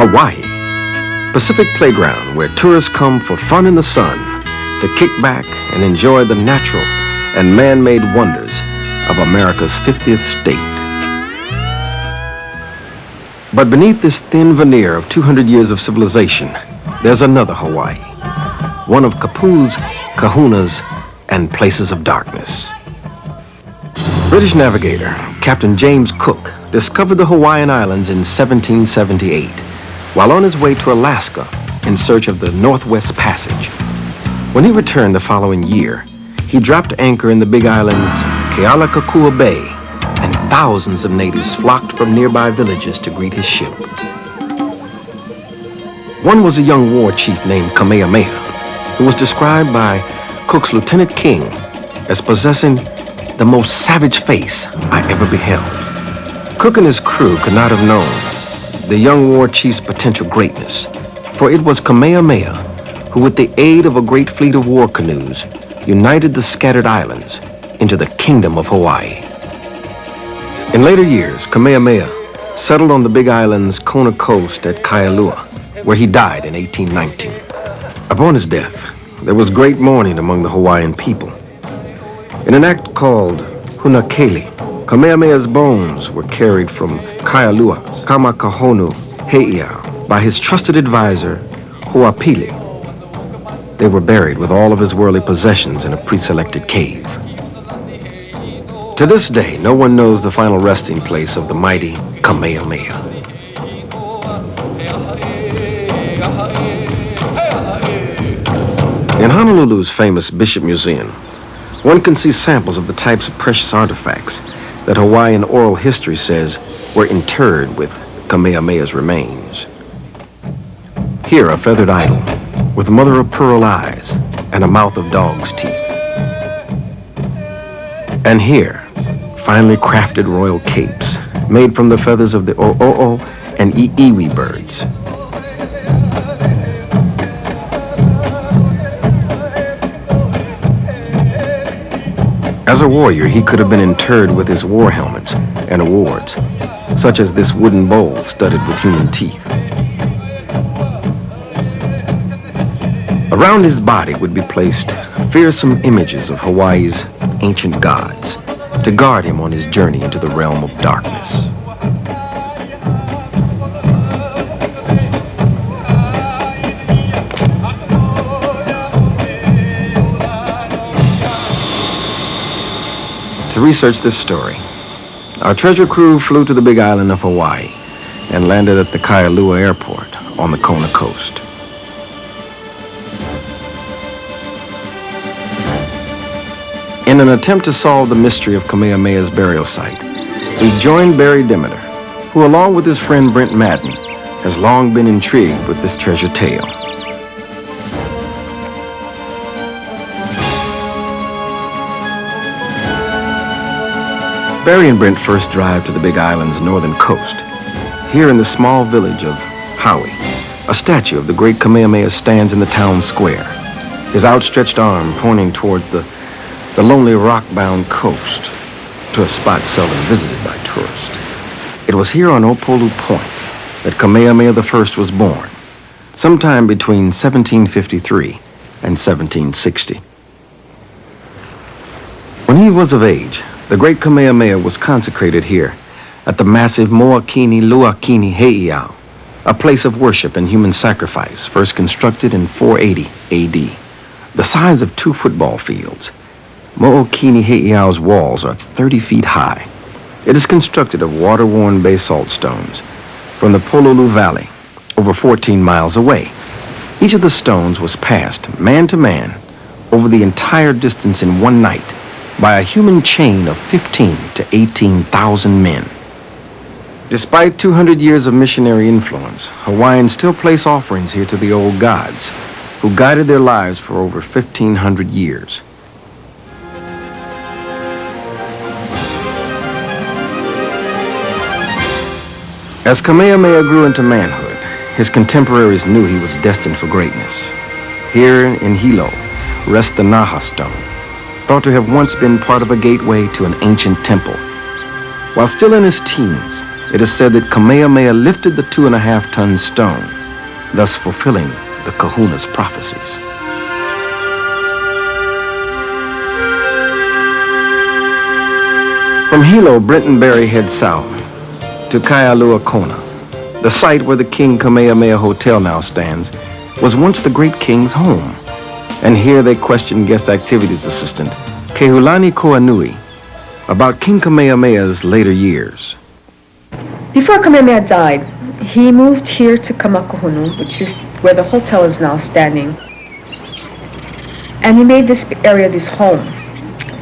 Hawaii, Pacific playground where tourists come for fun in the sun, to kick back and enjoy the natural and man-made wonders of America's 50th state. But beneath this thin veneer of 200 years of civilization, there's another Hawaii, one of Kapu's, kahunas, and places of darkness. British navigator Captain James Cook discovered the Hawaiian Islands in 1778 while on his way to Alaska in search of the Northwest Passage. When he returned the following year, he dropped anchor in the Big Island's Kealakekua Bay, and thousands of natives flocked from nearby villages to greet his ship. One was a young war chief named Kamehameha, who was described by Cook's Lieutenant King as possessing the most savage face I ever beheld. Cook and his crew could not have known the young war chief's potential greatness, for it was Kamehameha who, with the aid of a great fleet of war canoes, united the scattered islands into the Kingdom of Hawaii. In later years, Kamehameha settled on the Big Island's Kona coast at Kailua, where he died in 1819. Upon his death, there was great mourning among the Hawaiian people. In an act called Hunakeli, Kamehameha's bones were carried from Kaialua's Kamakahonu Heiau by his trusted advisor, Huapili. They were buried with all of his worldly possessions in a pre-selected cave. To this day, no one knows the final resting place of the mighty Kamehameha. In Honolulu's famous Bishop Museum, one can see samples of the types of precious artifacts that Hawaiian oral history says were interred with Kamehameha's remains. Here, a feathered idol with mother-of-pearl eyes and a mouth of dog's teeth. And here, finely crafted royal capes made from the feathers of the o'o and iiwi birds. As a warrior, he could have been interred with his war helmets and awards, such as this wooden bowl studded with human teeth. Around his body would be placed fearsome images of Hawaii's ancient gods to guard him on his journey into the realm of darkness. To research this story, our treasure crew flew to the Big Island of Hawaii and landed at the Kailua Airport on the Kona coast. In an attempt to solve the mystery of Kamehameha's burial site, we joined Barry Demeter, who, along with his friend Brent Madden, has long been intrigued with this treasure tale. Barry and Brent first drive to the Big Island's northern coast. Here in the small village of Haui, a statue of the great Kamehameha stands in the town square, his outstretched arm pointing toward the lonely rock-bound coast to a spot seldom visited by tourists. It was here on Opolu Point that Kamehameha I was born, sometime between 1753 and 1760. When he was of age, the great Kamehameha was consecrated here at the massive Moakini Luakini Heiau, a place of worship and human sacrifice first constructed in 480 AD. The size of 2 football fields, Mo'okini Heiau's walls are 30 feet high. It is constructed of water-worn basalt stones from the Pololu Valley, over 14 miles away. Each of the stones was passed, man to man, over the entire distance in one night by a human chain of 15 to 18,000 men. Despite 200 years of missionary influence, Hawaiians still place offerings here to the old gods, who guided their lives for over 1,500 years. As Kamehameha grew into manhood, his contemporaries knew he was destined for greatness. Here in Hilo rests the Naha stone, thought to have once been part of a gateway to an ancient temple. While still in his teens, It is said that Kamehameha lifted the 2.5-ton stone, thus fulfilling the kahuna's prophecies. From Hilo, Brenton Berry heads south to Kailua Kona. The site where the King Kamehameha Hotel now stands was once the great king's home. And here they questioned guest activities assistant Kehulani Koanui about King Kamehameha's later years. Before Kamehameha died, he moved here to Kamakuhunu, which is where the hotel is now standing. And he made this area his home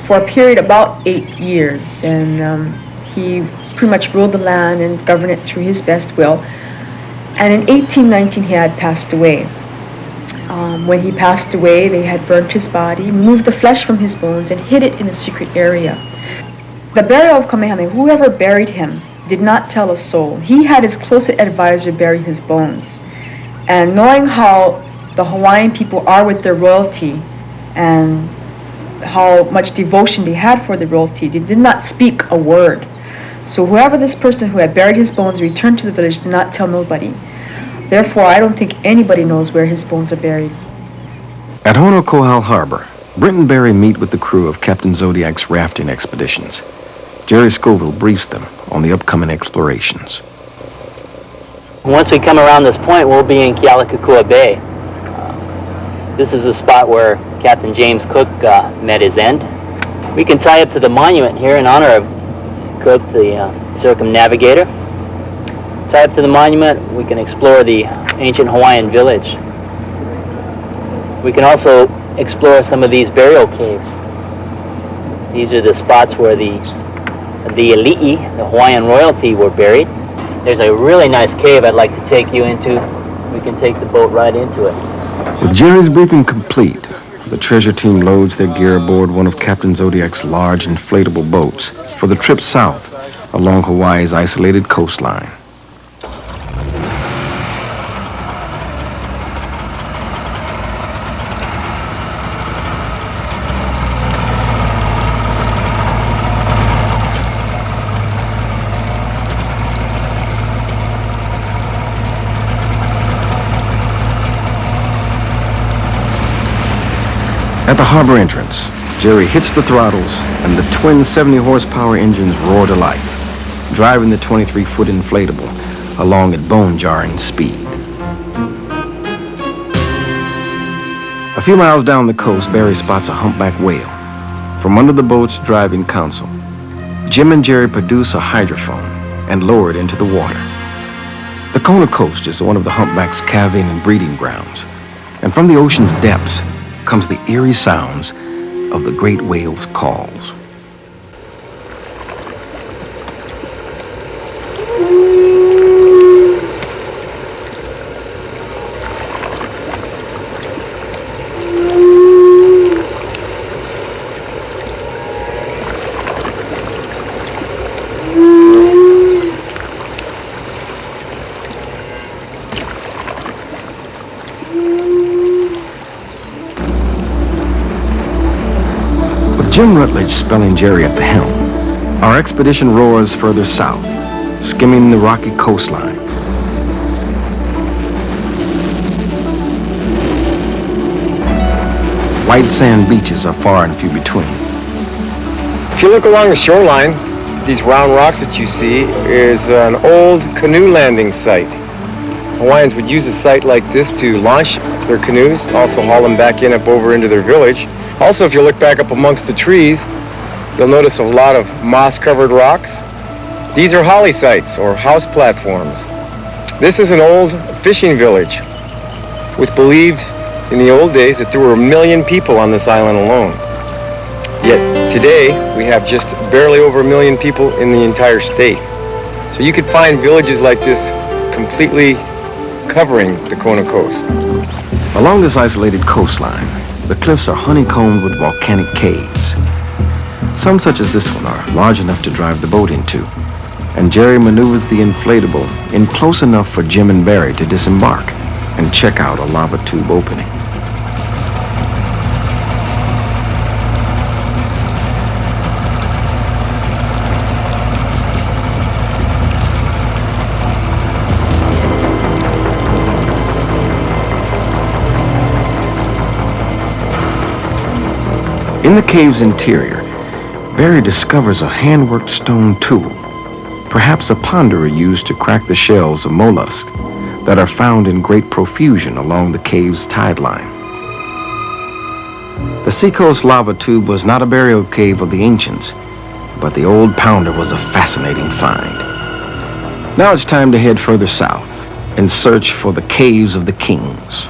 for a period about 8 years. And he pretty much ruled the land and governed it through his best will. And in 1819, he had passed away. When he passed away, they had burnt his body, removed the flesh from his bones, and hid it in a secret area. The burial of Kamehameha, whoever buried him, did not tell a soul. He had his closest advisor bury his bones. And knowing how the Hawaiian people are with their royalty and how much devotion they had for the royalty, they did not speak a word. So whoever this person who had buried his bones returned to the village did not tell nobody. Therefore, I don't think anybody knows where his bones are buried. At Honokohau Harbor, Brenton Berry meet with the crew of Captain Zodiac's rafting expeditions. Jerry Scoville briefs them on the upcoming explorations. Once we come around this point, we'll be in Kealakekua Bay. This is the spot where Captain James Cook met his end. We can tie up to the monument here in honor of Cook, the circumnavigator. Tie up to the monument, we can explore the ancient Hawaiian village. We can also explore some of these burial caves. These are the spots where the Ali'i, the Hawaiian royalty, were buried. There's a really nice cave I'd like to take you into. We can take the boat right into it. With Jerry's briefing complete, the treasure team loads their gear aboard one of Captain Zodiac's large inflatable boats for the trip south along Hawaii's isolated coastline. At the harbor entrance, Jerry hits the throttles and the twin 70-horsepower engines roar to life, driving the 23-foot inflatable along at bone-jarring speed. A few miles down the coast, Barry spots a humpback whale. From under the boat's driving console, Jim and Jerry produce a hydrophone and lower it into the water. The Kona coast is one of the humpback's calving and breeding grounds, and from the ocean's depths comes the eerie sounds of the great whale's calls. Jim Rutledge spelling Jerry at the helm, our expedition roars further south, skimming the rocky coastline. White sand beaches are far and few between. If you look along the shoreline, these round rocks that you see is an old canoe landing site. Hawaiians would use a site like this to launch their canoes, also haul them back up over into their village. Also, if you look back up amongst the trees, you'll notice a lot of moss-covered rocks. These are holly sites, or house platforms. This is an old fishing village. It was believed in the old days that there were 1 million people on this island alone. Yet today, we have just barely over 1 million people in the entire state. So you could find villages like this completely covering the Kona coast. Along this isolated coastline, the cliffs are honeycombed with volcanic caves. Some, such as this one, are large enough to drive the boat into, and Jerry maneuvers the inflatable in close enough for Jim and Barry to disembark and check out a lava tube opening. In the cave's interior, Barry discovers a hand-worked stone tool, perhaps a ponderer used to crack the shells of mollusks that are found in great profusion along the cave's tide line. The Seacoast lava tube was not a burial cave of the ancients, but the old pounder was a fascinating find. Now it's time to head further south and search for the caves of the kings.